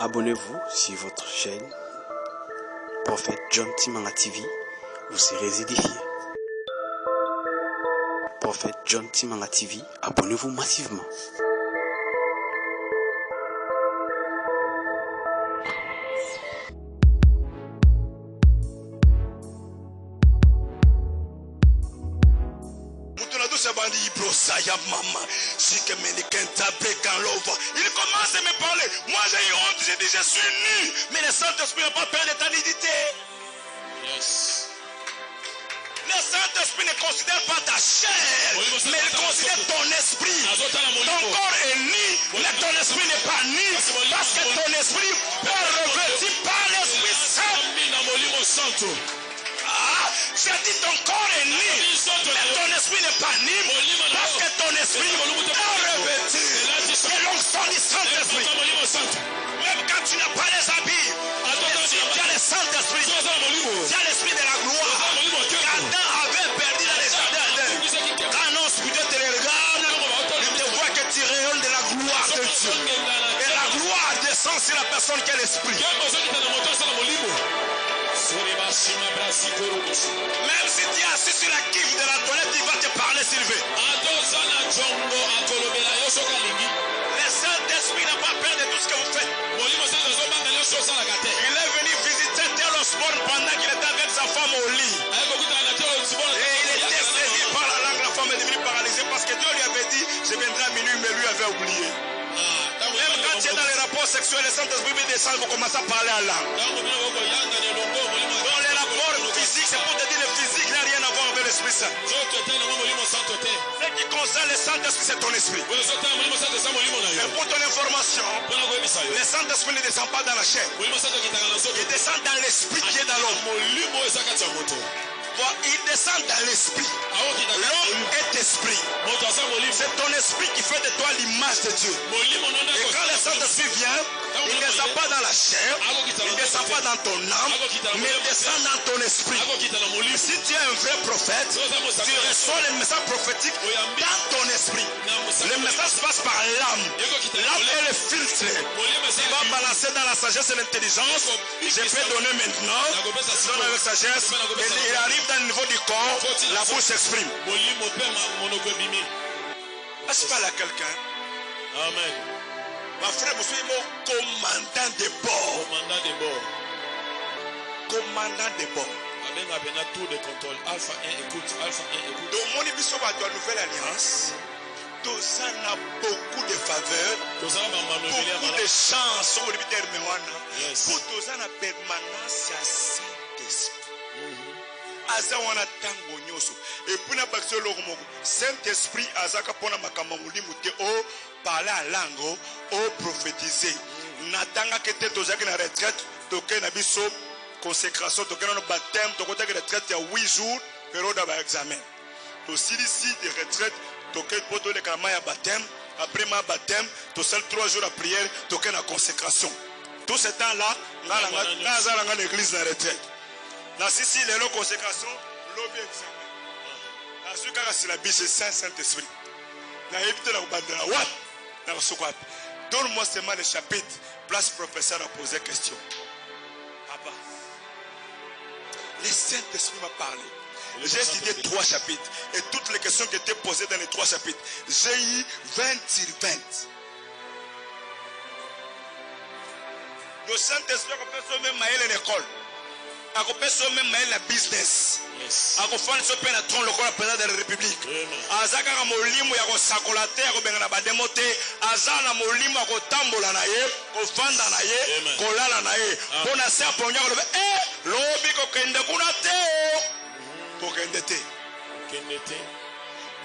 Abonnez-vous sur votre chaîne Prophète John Timanga TV, vous serez édifiés. Prophète John Timanga TV, abonnez-vous massivement. Il commence à me parler. Moi j'ai eu honte, j'ai dit je suis nu. Mais le Saint-Esprit n'a pas peur de ta nudité. Yes. Le Saint-Esprit ne considère pas ta chair, mais il considère ton esprit. Ton corps est nu, mais ton esprit n'est pas nu. Parce que ton esprit est revêtu par l'Esprit Saint. Ah, j'ai dit ton corps est nu, mais ton esprit n'est pas nu. Parce que ton esprit est revêtu de l'onction du Saint-Esprit. Même quand tu n'as pas les habits, tu as le Saint-Esprit, tu as l'esprit de la gloire. Adam avait perdu dans les jardins. Quand un spirituel te regarde, il te voit que tu rayonnes de la gloire de Dieu. Et la gloire descend sur la personne qui est l'esprit. Même si tu es assis sur la kiff de la toilette, il va te parler, Sylvain. Le Saint-Esprit n'a pas peur de tout ce que vous faites. Il est venu visiter Tel Osborne pendant qu'il était avec sa femme au lit. Et il était saisi par la langue, la femme est devenue paralysée parce que Dieu lui avait dit je viendrai à minuit, mais lui avait oublié. Même quand tu es dans les rapports sexuels, le Saint-Esprit descend pour commencer à parler à langue. Dans les rapports physiques, c'est pour te dire le physique n'a rien à voir avec l'Esprit Saint. Ce qui concerne le Saint-Esprit, c'est ton esprit. Et pour ton information, le Saint-Esprit ne descend pas dans la chair. Il descend dans l'esprit qui est dans l'homme. Il descend dans l'esprit. L'homme est esprit. C'est ton esprit qui fait de toi l'image de Dieu. Et quand le Saint-Esprit vient, il ne descend pas dans la chair, il ne descend pas dans ton âme, mais il descend dans ton esprit. Si tu es un vrai prophète, tu reçois le message prophétique dans ton esprit. Le message passe par l'âme. L'âme est le filtre. Il va balancer dans la sagesse et l'intelligence. Je peux donner maintenant, je donne avec sagesse, et il arrive dans le niveau du corps, la bouche s'exprime. Est-ce que je parle à quelqu'un? Amen. Ma frère, vous êtes mon commandant de bord. Commandant de bord. Tour de contrôle. Alpha 1, écoute. Alpha 1, écoute. Donc, mon émission va de la nouvelle alliance. Tout ça a beaucoup de faveurs, beaucoup de chances. Pour tout ça, la permanence à Saint-Esprit. Aza wana tango nyoso et pour na bakso lokomo Saint-Esprit azaka pona makambo mulimu te o parler en langue o prophétiser natanga kete tozaki na retraite toke na biso consécration toke na baptême tokota ke retraite ya 8 jours période ba examen to silisi de retraite toke poto le kama ya baptême après ma baptême to seul 3 jours à prière toke na consécration tout ce temps là ngala ngala ngala l'église na retraite. Dans ici, les consécration, l'objet examen. Dans ce cas, c'est la biche Saint-Esprit. Dans éviter la bandera. What? Dans ce quoi? Donne-moi seulement les chapitres. Place professeur à poser question. Papa. Le Saint-Esprit m'a parlé. J'ai cité 3 chapitres. Et toutes les questions qui étaient posées dans les 3 chapitres. J'ai eu 20 sur 20. Le Saint-Esprit a fait même à l'école. A fait même la business. A fait ce peine à tron le président de la République. Azaka na molimo ya ko sakolate ya ko benga na bademote. Azana molimo ya ko tambola na ye, ko fanda na ye, ko lala na ye. Bona se aponya ko lobi ko kende kuna te. Ko kende te. Kende te.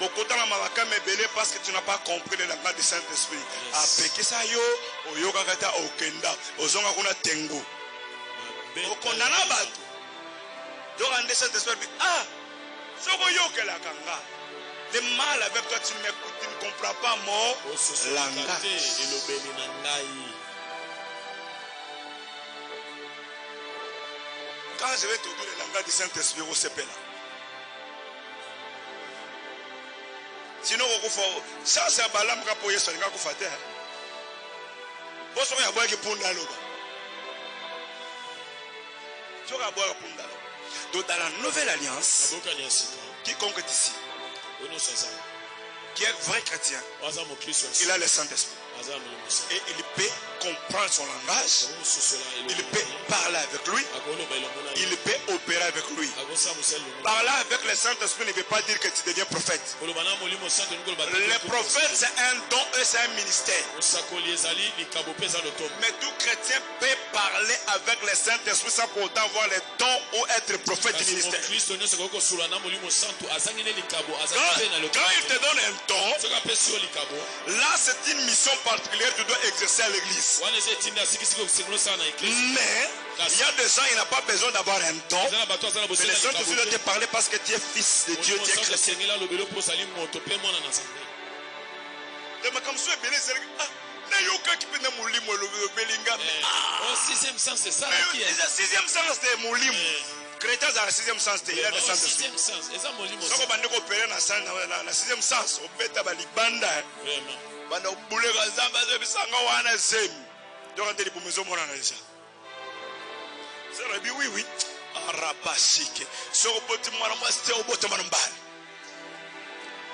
Beaucoup de gens me belé parce que tu n'as pas compris le langage du Saint-Esprit. Après ça yo, oyo kakata okenda, ozonga kuna tengo. Okondana batu. Donc en Saint-Esprit, ah, ce que la kanga. Le mal avec toi, tu m'écoutes, tu ne comprends pas mon langage. Quand je vais te dire le langage du Saint-Esprit au CP là. Sinon, ça c'est un balam pour y aller, Donc dans la nouvelle alliance, quiconque est ici, qui est vrai chrétien, il a le Saint-Esprit. Et il peut comprendre son langage, il peut parler avec lui, il peut opérer avec lui. Parler avec le Saint-Esprit ne veut pas dire que tu deviens prophète. Le prophète, c'est un don et c'est un ministère. Mais tout chrétien peut parler avec le Saint-Esprit sans pour autant avoir les dons ou être prophète du ministère. Quand il te donne un don, là c'est une mission particulière que tu dois exercer à l'église. Mais il y a des gens, il n'a pas besoin d'avoir un don. Mais les gens doivent te parler parce que tu es fils de Dieu, tu es chrétien. Sixième sens, c'est ça. Sixième sens, c'est Moulim. Chrétien dans le sixième sens, il a le Saint-Esprit. Si on va opérer dans le sixième sens, on peut être libanda. Bana bule kazamba zebisanga wana zemi. Donc ndeli bumezo mona na déjà. C'est rabi oui. Arabashike. Soko poti mwana mwasite oboto mwana mbali.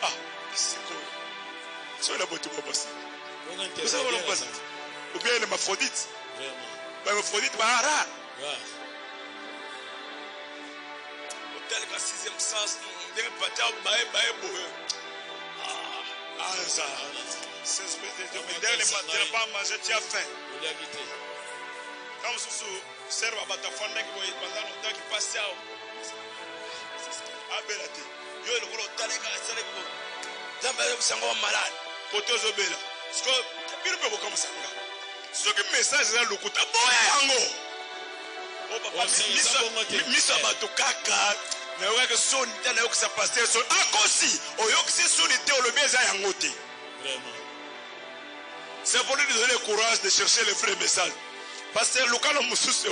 Ah, c'est cool. C'est la botte bobosi. Vous avez le passé. Ou bien les maphrodites. Vraiment. Les maphrodites bahara. Hôtel ka sixième sens, ndenge pata bae boye. Ah, ça. C'est ce que je dis. Mais les matins, pas manger, tu as faim. Quand vous servez à votre fond, pendant longtemps qui passe à Abelate. Yo, le gros talega, c'est le gros. D'abord, vous êtes malade. Côté aux obéla. Ce que tu peux pas comme ça. Ce que message est là, le coup, tu as beau yango. Oh, papa, misa bato kaka. Mais ouais, que son idée n'a que ça passe. Encore si, au yok, si son idée, on le met à yangote. Vraiment. C'est pour lui donner le courage de chercher le vrai message. Parce que le cas de Moussous, c'est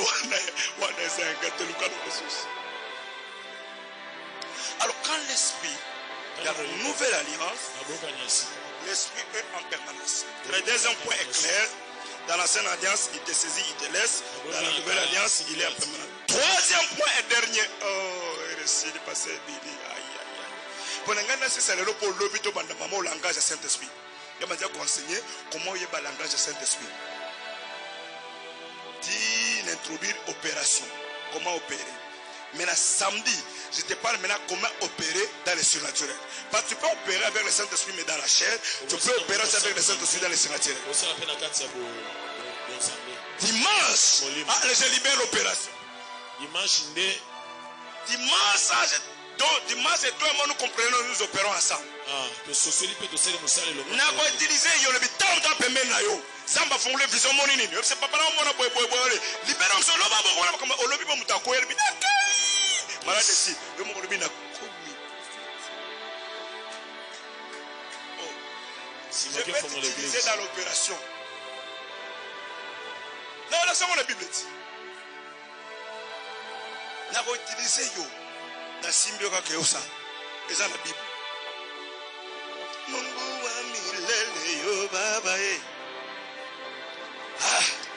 alors quand l'esprit, dans la nouvelle alliance, l'esprit est en permanence. Le deuxième point est clair. Dans l'ancienne alliance, il te saisit, il te laisse. Dans la nouvelle alliance, il est en permanence. Troisième point et dernier. Oh, il est passé. Pour l'engagement, c'est le pour l'objet de langage de Saint-Esprit. Il m'a dit conseiller comment il y a le langage de Saint-Esprit. Dit d'introduire opération. Comment opérer. Maintenant, samedi, je te parle maintenant comment opérer dans le surnaturel. Parce que tu peux opérer avec le Saint-Esprit, mais dans la chair, tu peux opérer aussi avec le Saint-Esprit dans le surnaturel. Dimanche, je libère l'opération. Dimanche, et toi et moi, nous comprenons, nous opérons ensemble. N'a pas utilisé le temps de permettre na yo. Samba fongole vision monini. C'est pas là on a boy. Libérons ce loba comme au lobby muta ko elbi. Malade ici, le mon lobby na komi. Si je peux utiliser dans l'opération. Non, là c'est la Bible dit. N'a pas utilisé yo. Na simbio ka keosa. C'est la Bible. Mungu wa milele yo baba e.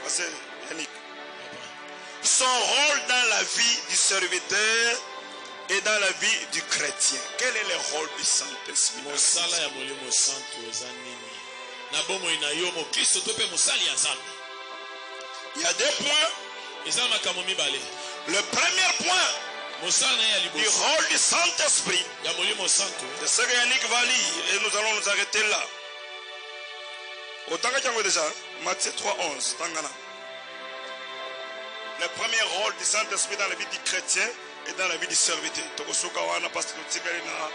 C'est Yannick. Son rôle dans la vie du serviteur et dans la vie du chrétien. Quel est le rôle du Saint-Esprit? Il y a deux points. Le premier point du rôle du Saint-Esprit, c'est ce que Yannick va lire et nous allons nous arrêter là. Autant que déjà, Matthieu 3:11, Tangana. Le premier rôle du Saint-Esprit dans la vie du chrétien et dans la vie du serviteur. Tokosuka wana pasteur Tigalina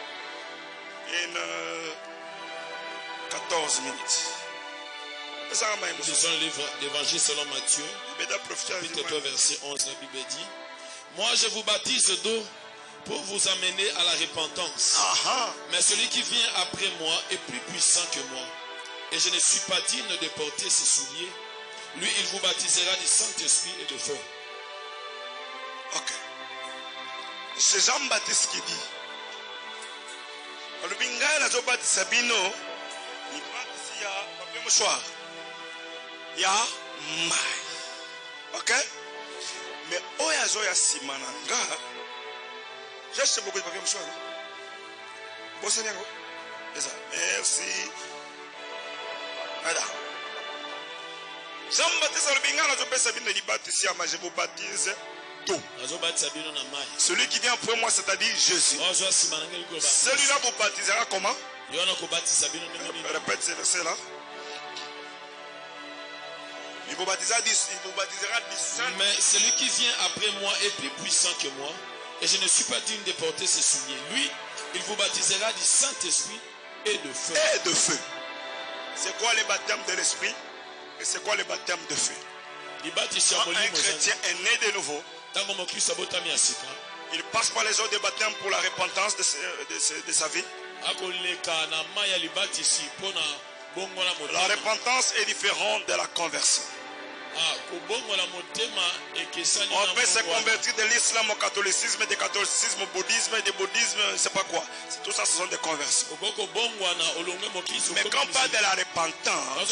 in 14 minutes. Lisons l'évangile selon Matthieu, chapitre 3, verset 11, la Bible dit: moi je vous baptise d'eau pour vous amener à la repentance. Mais celui qui vient après moi est plus puissant que moi. Et je ne suis pas digne de porter ses souliers. Lui, il vous baptisera du Saint-Esprit et de feu. Ok. C'est Jean-Baptiste qui dit. Le bingala zobati sabino. Il y a mai. Ok? Mais oyazo ya simananga. J'ai acheté beaucoup de papier, monsieur. Bon, c'est bien. Merci. Voilà. Je vous baptise tout. Celui qui vient après moi, c'est-à-dire Jésus. Celui-là vous baptisera comment? Répète ce verset-là. Il vous baptisera du Saint. Mais celui qui vient après moi est plus puissant que moi, et je ne suis pas digne de porter ses souliers. Lui, il vous baptisera du Saint-Esprit et de feu. Et de feu. C'est quoi le baptême de l'Esprit? Et c'est quoi le baptême de feu? Quand un chrétien est né de nouveau, il passe par les eaux de baptême pour la repentance de sa vie. La repentance est différente de la conversion. On peut se convertir de l'islam au catholicisme, du catholicisme au bouddhisme, du bouddhisme, je ne sais pas quoi. Tout ça, ce sont des conversions. Mais quand on parle de la repentance,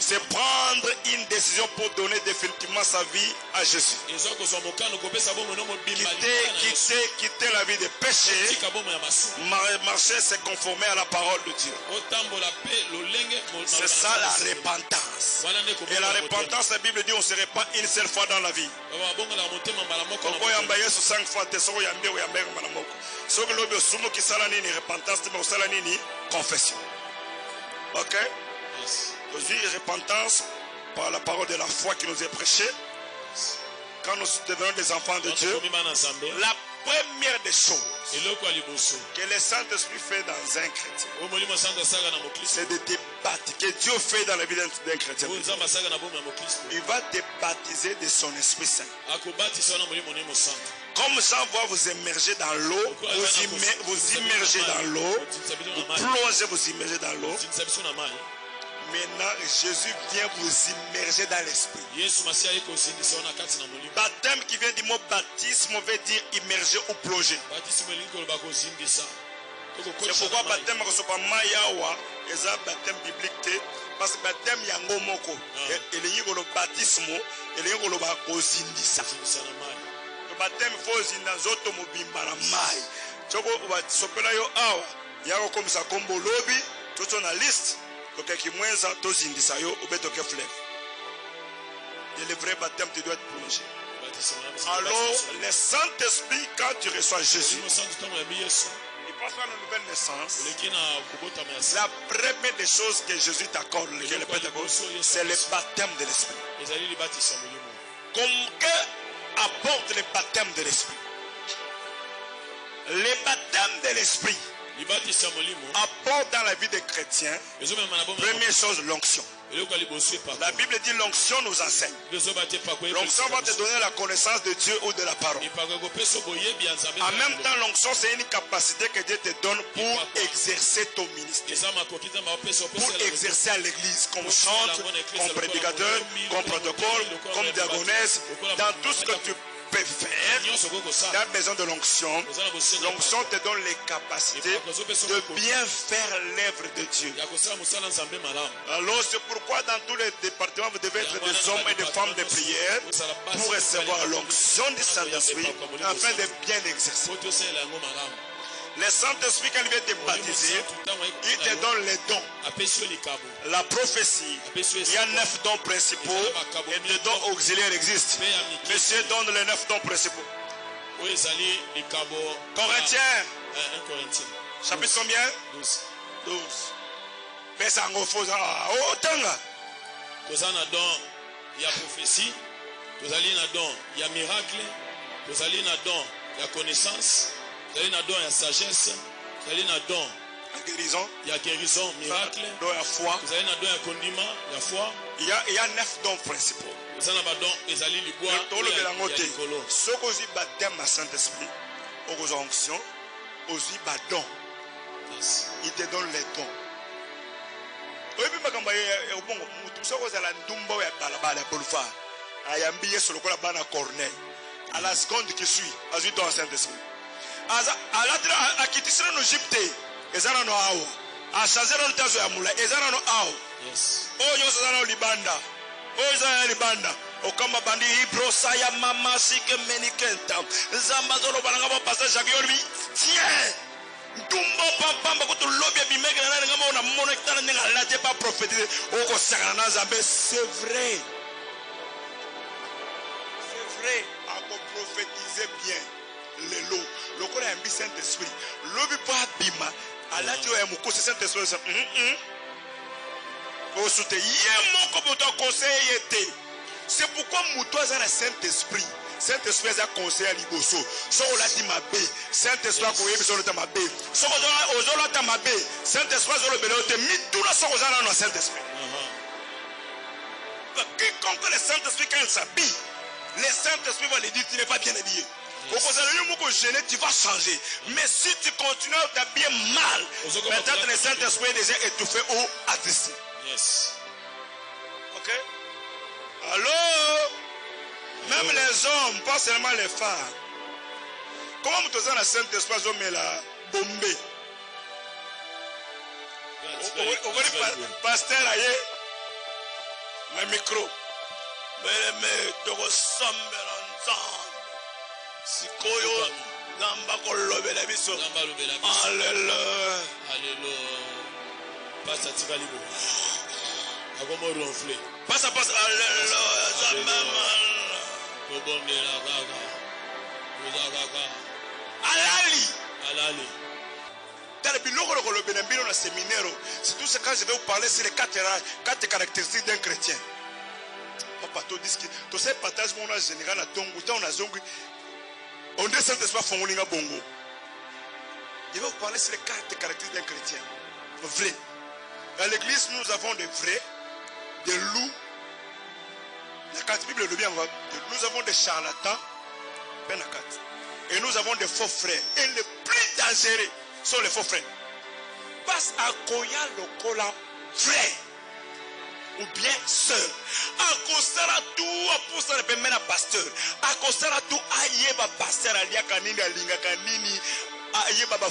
c'est prendre une décision pour donner définitivement sa vie à Jésus. Quitter la vie de péché, marcher, se conformer à la parole de Dieu. C'est ça la repentance. Et la repentance, la Bible dit on ne se répand une seule fois dans la vie. Confession. Ok? Aujourd'hui, repentance par la parole de la foi qui nous est prêchée. Quand nous devenons des enfants de Dieu, la première des choses que le Saint-Esprit fait dans un chrétien, c'est de te baptiser, que Dieu fait dans la vie d'un chrétien. Il va te baptiser de son Esprit Saint. Comme ça, on va vous immerger dans l'eau, vous immerger dans l'eau, vous plongez, vous immerger dans l'eau. Maintenant, Jésus vient vous immerger dans l'esprit. Baptême qui vient du mot baptisme veut dire immerger ou plonger. C'est pourquoi baptême est un baptême biblique. Parce que baptême yango moko. Il y a le baptisme, il y a le baptême faut zinda zoto mobimba na mai. Choko sopela yo awa. Yako comme ça comme lobby, tout on a liste. Donc qui moins ça tozindisa yo ou betoke fleuve. Et le vrai baptême tu dois être plongé. Alors le Saint-Esprit quand tu reçois Jésus, il passe par la nouvelle naissance. La première des choses que Jésus t'accorde, c'est le baptême de l'Esprit. Comme que apporte le baptême de l'Esprit? Le baptême de l'Esprit apporte dans la vie des chrétiens, première chose, l'onction. La Bible dit l'onction nous enseigne. L'onction va te donner la connaissance de Dieu ou de la parole. En même temps, l'onction c'est une capacité que Dieu te donne pour exercer ton ministère, pour exercer à l'église, comme chante, comme prédicateur, comme protocole, comme diagonesse, dans tout ce que tu peux faire. Tu as besoin de l'onction. L'onction te donne les capacités de bien faire l'œuvre de Dieu. Alors c'est pourquoi dans tous les départements vous devez être des hommes et des femmes de prière pour recevoir l'onction du Saint-Esprit afin de bien exercer. Le Saint-Esprit, quand il vient te baptiser, il te donne les dons. La prophétie, il y a 9 dons principaux et 2 dons auxiliaires existent. Monsieur donne les 9 dons principaux. Corinthiens, chapitre combien? 12. Mais ça en faut autant. Il y a prophétie, il y a don, il y a miracle, il y a connaissance. Il y a un don, il y a sagesse. Il y a un don, il y a guérison, miracle. Il y a foi. Il y a un don, il y a condiment, il y a foi. Il y a 9 dons principaux. Il y a un don, il y a l'Ibois. Ce qu'on dit baptême à Saint-Esprit, aux onctions, aux dons. Il te donne les dons. Oui, mais quand tout ça, c'est la ndumba ya balabala ya Bolfa. Ayambiye sur le coup la bana Corneille. À la seconde qui suit, à lui dans Saint-Esprit. A kitisira no Egypte ezana no awo a changera no tazo ya mula ezana no awo o yo ezana no libanda Oza libanda. Okamba bandi ibrosa ya mama sike menikenta. Zamba zolo balanga ba passage agioli. Tiens. Dumbo pamba ko to lobby bimeke na ngama ona mona kitana nga laje pas prophétiser. Oko sakana na Zambé, c'est vrai. C'est vrai. Ako prophétiser bien. Lelo. Lokola ya mbi Saint-Esprit. Lobby pas bima. Alati o ya mukosi Saint-Esprit. C'est pourquoi Mouto a le Saint-Esprit. Saint-Esprit a conseillé à Liboso. So on l'a dit ma bé. Saint-Esprit a conseillé à ma bé. So on a ma bé. Saint-Esprit a mis tout le son dans le Saint-Esprit. Quiconque le Saint-Esprit quand il s'habille, le Saint-Esprit va lui dire tu n'es pas bien habillé. Tu vas changer. Mais si tu continues à t'habiller mal, peut-être le Saint-Esprit est déjà étouffé ou attristé. Yes. Ok? Allô? Même les hommes, pas seulement les femmes. Comment vous avez la Saint-Esprit mais la bombée? Vous voyez, pasteur, aïe, le micro. Mais tu ressembles ensemble. Si koyo, namba kolobela biso. Alléluia. Alléluia. Passe à Tivalibo. Agomo ronflé. Passe. Alléluia. Alali. C'est tout ce que je vais vous parler sur les quatre caractéristiques d'un chrétien. Papa, tu dis que tu sais, partage mon général à Tongo, on a zongu. On dit Saint-Esprit Fongolinga Bongo. Je vais vous parler sur les quatre caractéristiques d'un chrétien. Vrai. Dans l'église, nous avons des vrais, des loups. La carte Bible le bien, nous avons des charlatans. Et nous avons des faux frères. Et les plus dangereux sont les faux frères. Passe à Koya Lokola frère. Ou bien sœur. A kosara tout a poussa le pemena pasteur. A kosara tout ayeba pasteur alia kanini alinga kanini ayeba ba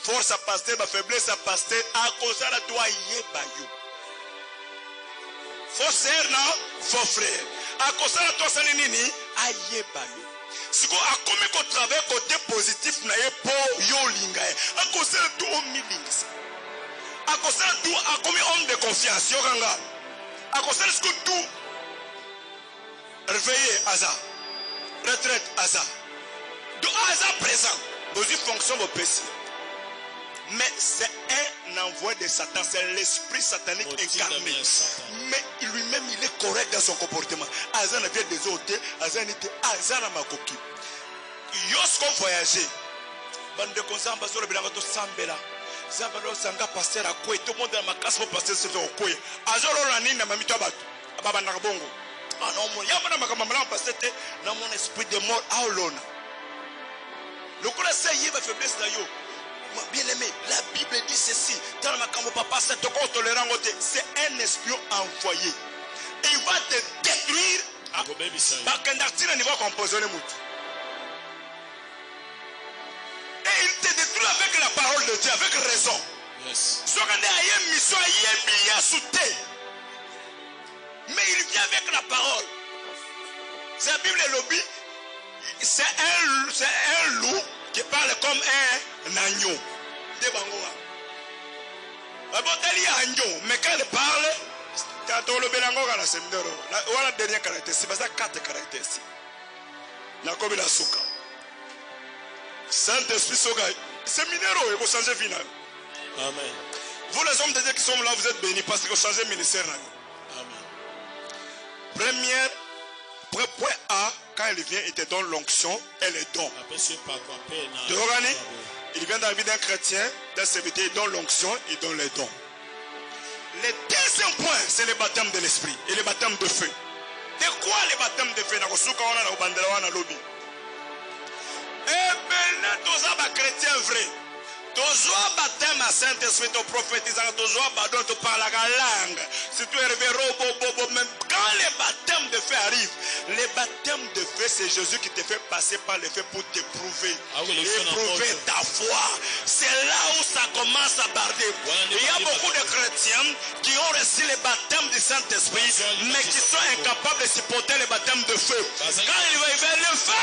force à pasteur ba faiblesse à pasteur. A kosara tout ayeba yo. Faux sœur non, faux frère. A kosara tout sali nini ayeba yo. Si ko akomi ko travail côté positif na ye po yo linga. A kosara tout au milings. A kosara tout akomi homme de confiance yo kanga. À cause de ce que tout réveillé hasard, retraite hasard, de hasard présent, vos fonctions vos péchés. Mais c'est un envoi de Satan, c'est l'esprit satanique incarné. Mais lui-même il est correct dans son comportement. Hasard n'a pas des autres, hasard n'était hasard à ma coquille. Yosko voyager, bande de consamba sur le bilan de Sambela. Zabalo sanga pasteur a quoi tout le monde dans ma classe pour pasteur se fait quoi azolo la nini na mamito abatu baba na bongo ah non mon yaba na makamala pasteur te na mon esprit de mort a olona le connaissez yeba faiblesse na yo bien aimé la Bible dit ceci dans ma kambo papa c'est to ko tolérant c'est un espion envoyé et il va te détruire ba kandatina ni va composer le mutu. Et il te détruit avec la parole de Dieu, avec raison. Yes. Mais il vient avec la parole. C'est la Bible et lobby. C'est un loup qui parle comme un agneau. Mais quand il parle, quand on le bélango à la séminaire, voilà la dernière caractéristique. C'est pas ça 4 caractéristiques. La comme la souka. Saint-Esprit Soga, c'est minéraux et vous changez vie. Amen. Vous les hommes de Dieu qui sont là, vous êtes bénis parce que vous changez ministère. Amen. Point A, quand il vient, il te donne l'onction et les dons. Il vient dans la vie d'un chrétien, d'un serviteur, il donne l'onction, il donne les dons. Le deuxième point, c'est le baptême de l'esprit et le baptême de feu. De quoi le baptême de feu? Eh bien, tous les chrétiens vrais, tous les baptêmes à Saint-Esprit, tous prophétisant, tous les baptêmes, tous parlent la langue. Si tu es révérend, même quand les baptêmes de feu arrivent, Le baptême de feu, c'est Jésus qui te fait passer par le feu pour t'éprouver. Éprouver ta foi. C'est là où ça commence à barder. Il y a beaucoup de chrétiens qui ont reçu le baptême du Saint-Esprit, mais qui sont incapables de supporter le baptême de feu. Quand il va y avoir le feu,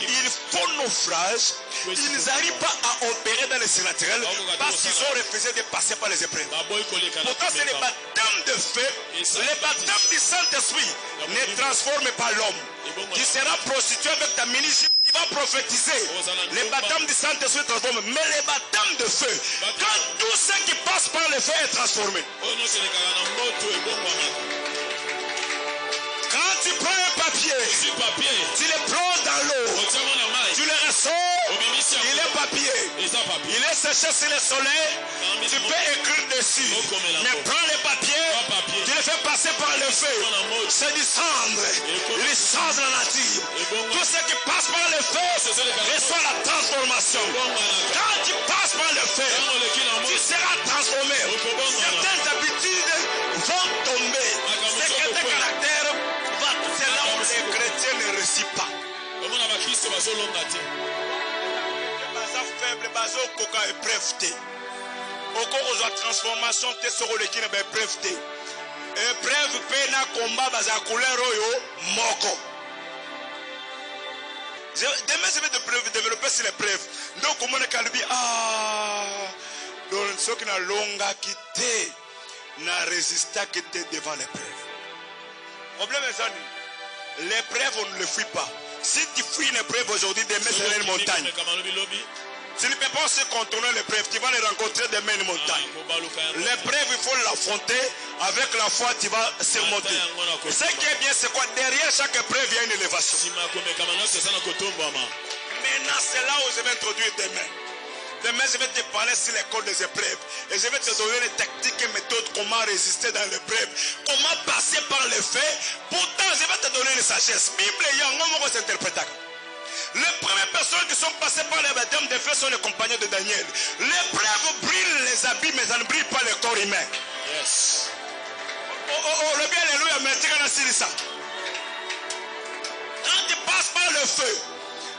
ils font naufrage, ils n'arrivent pas à opérer dans le surnaturel parce qu'ils ont refusé de passer par les épreuves. Pourtant, c'est le baptême de feu, le baptême du Saint-Esprit ne transforme pas l'homme. Tu seras prostitué avec ta ministre, tu vas prophétiser. Le baptême du Saint-Esprit transforme, mais le baptême de feu, quand tout ce qui passe par le feu est transformé. Quand tu prends un papier, tu le plonges dans l'eau, tu le ressors, il est papier, il est séché sur le soleil, tu peux écrire dessus. Mais prends le papier, tu le fais passer par le feu, c'est du cendre, il change la nature. Tout ce qui passe par le feu reçoit la transformation. Quand tu passes par le feu, tu seras transformé. Certaines habitudes vont tomber, certains caractères. C'est là où les chrétiens ne réussissent pas. Faible, bazo koka épreuve. Oko oza transformation te soko le kine ba épreuve. Épreuve pe na combat baza couleur oyo moko. Demain je vais développer sur l'épreuve. Donc comment on kalbi donc ceux qui na longa quitté na résista qui était devant l'épreuve. Problème est ça. L'épreuve, on ne le fuit pas. Si tu fuis une épreuve aujourd'hui, demain c'est une montagne. Tu ne peux pas se contourner l'épreuve, tu vas les rencontrer demain une montagne. L'épreuve, il faut l'affronter. Avec la foi, tu vas surmonter. Ce qui est bien, c'est quoi? Derrière chaque épreuve, il y a une élévation. Maintenant, c'est là où je vais introduire demain. Demain, je vais te parler sur l'école des épreuves. Et je vais te donner les tactiques et méthodes, comment résister dans l'épreuve, comment passer par le feu. Pourtant, je vais te donner une sagesse. Bible, il y a un moment où s'interprète. Les premières personnes qui sont passées par le baptême de feu sont les compagnons de Daniel. L'épreuve brille les habits, mais ça ne brille pas le corps humain. Yes. Oh, le bien, alléluia, mais tu as ça. Quand tu passes par le feu,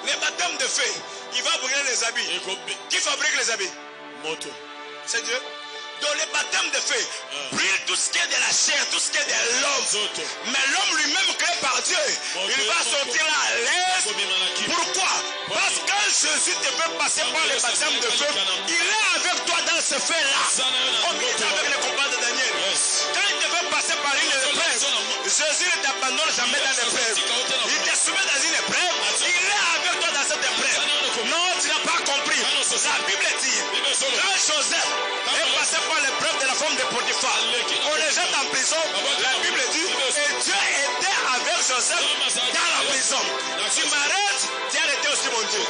le baptême de feu, il va brûler les habits. Qui fabrique les habits? Moto. C'est Dieu. Dans le baptême de feu, brille tout ce qui est de la chair, tout ce qui est de l'homme. Mais l'homme lui-même créé par Dieu, il va sortir là à l'aise. Pourquoi? Parce que quand Jésus te fait passer par le baptême de feu, il est avec toi dans ce feu-là. Comme il était avec les compagnons de Daniel. Quand il te fait passer par une épreuve, Jésus ne t'abandonne jamais dans l'épreuve. Il te soumet dans une épreuve, il est avec toi dans cette épreuve. Non, tu n'as pas compris. La Bible dit, quand Joseph est passé par l'épreuve de la femme de Potiphar, on le jette en prison. La Bible dit, et Dieu était avec Joseph dans la prison. Tu m'arrêtes, Dieu était aussi mon Dieu.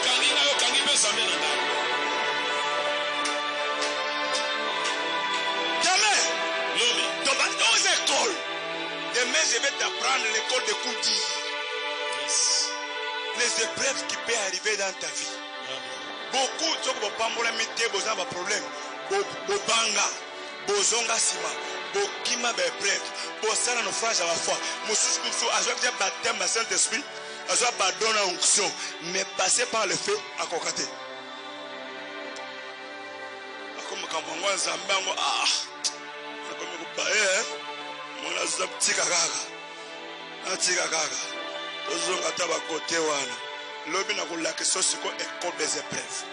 Demain, dans les écoles, demain je vais t'apprendre l'école de Koudi. Les épreuves qui peuvent arriver dans ta vie. Beaucoup de gens qui ont des problèmes. Bobanga, Bozonga Sima, Bokima Beprek, Bosana naufrage à la foi. Moussous Kousou, à jouer baptême à Saint-Esprit, à jouer pardon à onction, mais passer par le feu à Kokate. Comme quand on voit Zambango, comme vous parlez, mon azab Tikagaga, Tikagaga, Ozonga Taba Kote Wana, l'homme n'a pas la question sur quoi école des épreuves.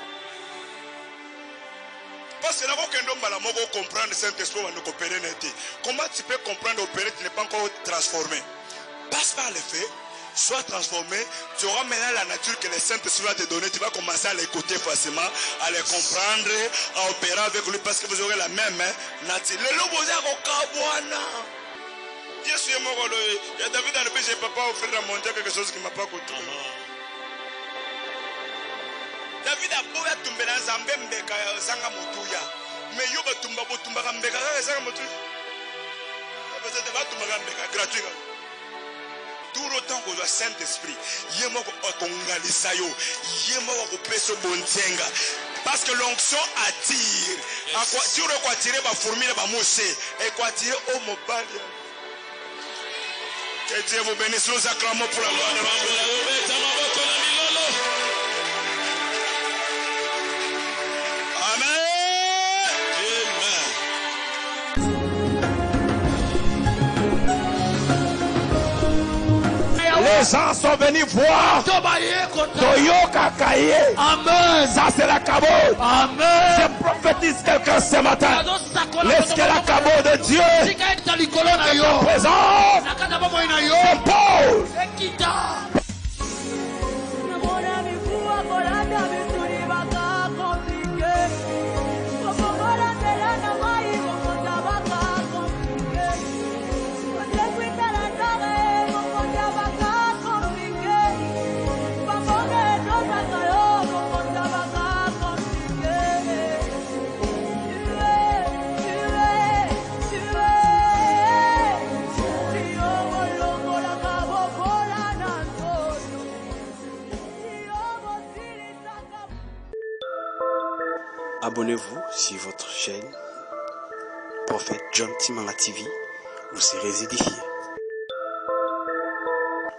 Parce que là, on peut comprendre le Saint-Esprit va nous coopérer. Comment tu peux comprendre opérer, tu n'es pas encore transformé? Passe par le fait, sois transformé, tu auras maintenant la nature que le Saint-Esprit va te donner. Tu vas commencer à l'écouter facilement, à les comprendre, à opérer avec lui parce que vous aurez la même nature. Le loup vous a au Dieu suis mort. Il y a David dans le pays, je ne peux pas offrir à mon Dieu quelque chose qui ne m'a pas coûté. David a beau être tombé dans un mbeka zanga mutuya mais yo batumba botumba mbeka zanga mutuya peut-être va tomber mbeka gratuit tout le temps que le Saint-Esprit yemo ko kongalisa yo yemo ko peso bontenga parce que l'onction attire à quoi tu re quoi tirer ba fourmi ba mousse et quoi tirer au mobile que Que Dieu vous bénisse. Nous acclamons pour la gloire de Dieu. Amen. Les gens sont venus voir Toyoka Kaye. Amen. Ça c'est la cabot. Amen. Je prophétise quelqu'un ce matin. Laisse que la cabot de Dieu est présente. C'est Paul. Abonnez-vous sur votre chaîne Prophète John Timanga TV, vous serez édifiés.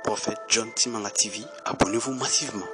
Prophète John Timanga TV, abonnez-vous massivement.